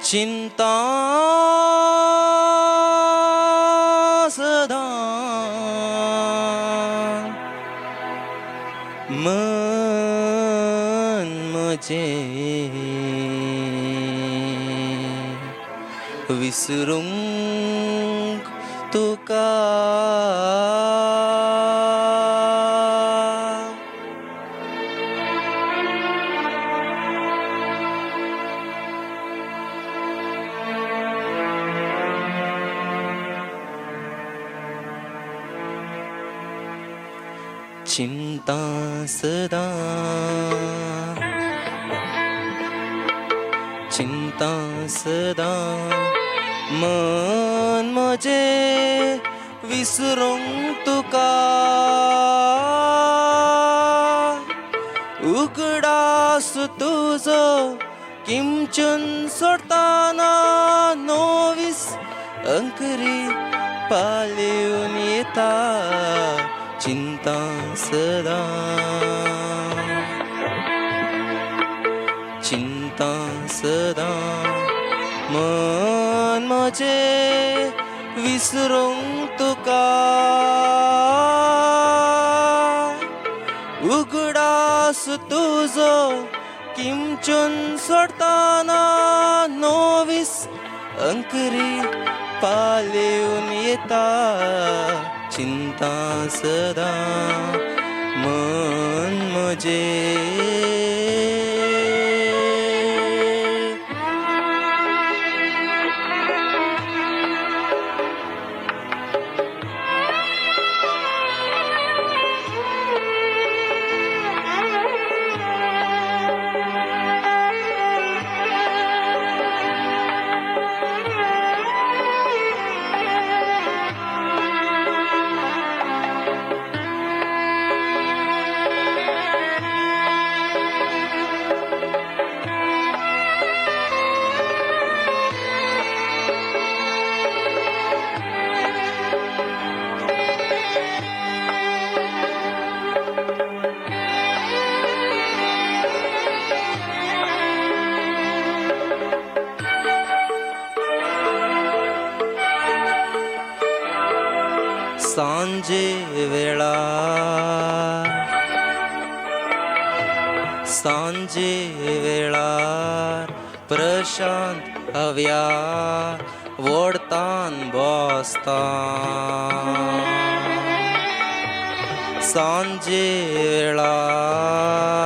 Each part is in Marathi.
चिंता सदा मन मजे विसरून तुका चिंता सदा चिंता सदा मन मजे विसरून तुका उगडास तुझो किंचन सोडताना नोवीस अंकरी पालिवून येता चिंता सदा चिंता सदा मन मजे विसरून तुका उगडास तुझो किंचन सोडताना नोवीस अंकरी पालिवून येता चिंता सदा मन मजे सांजे वेळार प्रशांत हव्या वोडतान बसता सांजे वेळार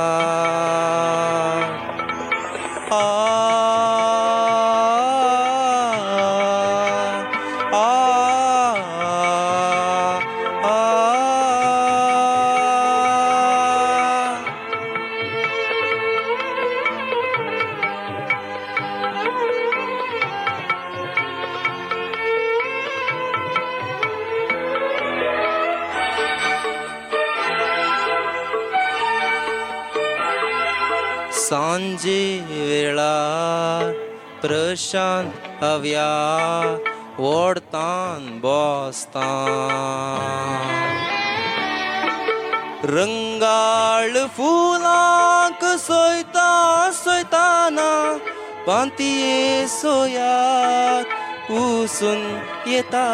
सांजे वेळार प्रशांत हव्या वोडतान बसता रंगाळ फुलांक सोयताना पांतये सोयात उसून येता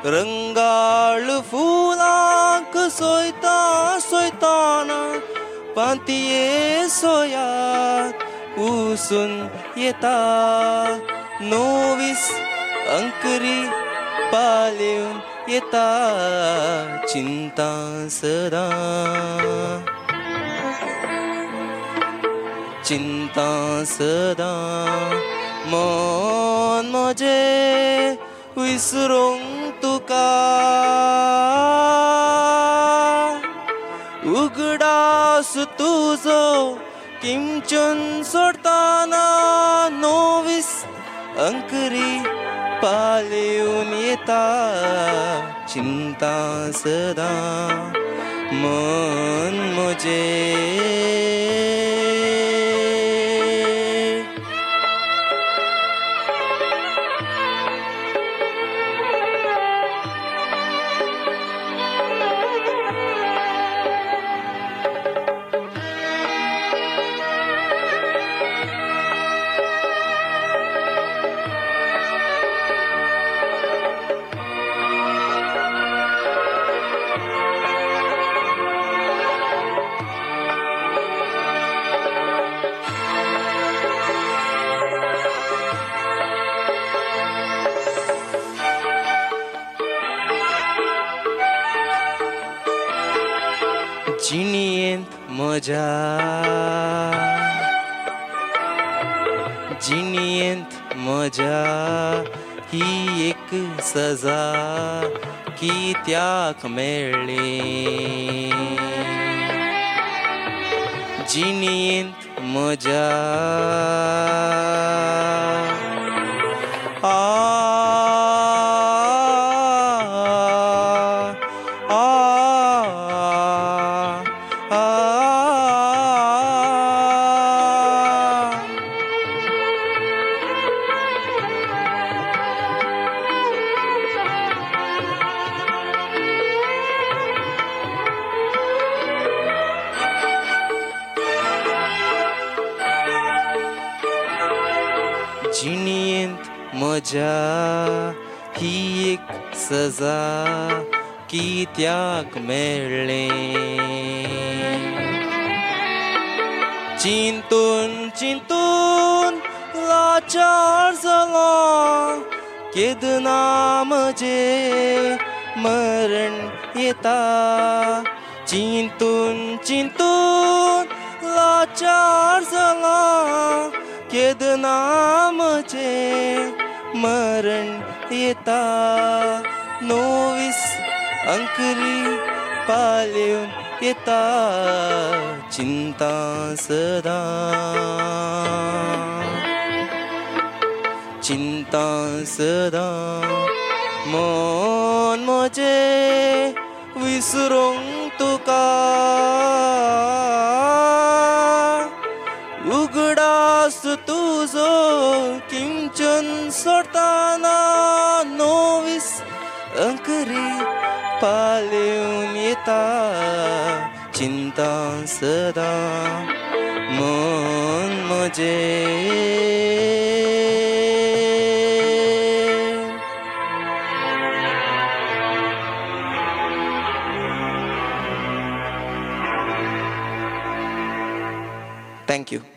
रंगाळ फुलांक सोयताना पांतये सोयात उसून येता नोवीस अंकरी पालिवून येता चिंता सदा चिंता सदा मन मजे विसरून तुका उगडास तुझो किंचन सोडताना नोवीस अंकरी पालिवून येता चिंता सदा मन मजे म्हज्या जिणयेंत म्हज्या ही एक सजा कित्याक मेळ्ळी जिणयेंत म्हज्या जिणयेंत म्हज्या ही एक सजा कित्याक मेळ्ळें चिंतून चिंतून लाचार जालो केदना म्हजें मरण येता चिंतून चिंतून लाचार जालो केदना म्हजें मरण येता 29 अंकरी पालवून येता चिंता सदां मन म्हजें विसरूंक तुका उगडास तुजो किंचन सोडटाना 29 अंकरी पालवून येता चिंता सदां मन म्हजें Thank you.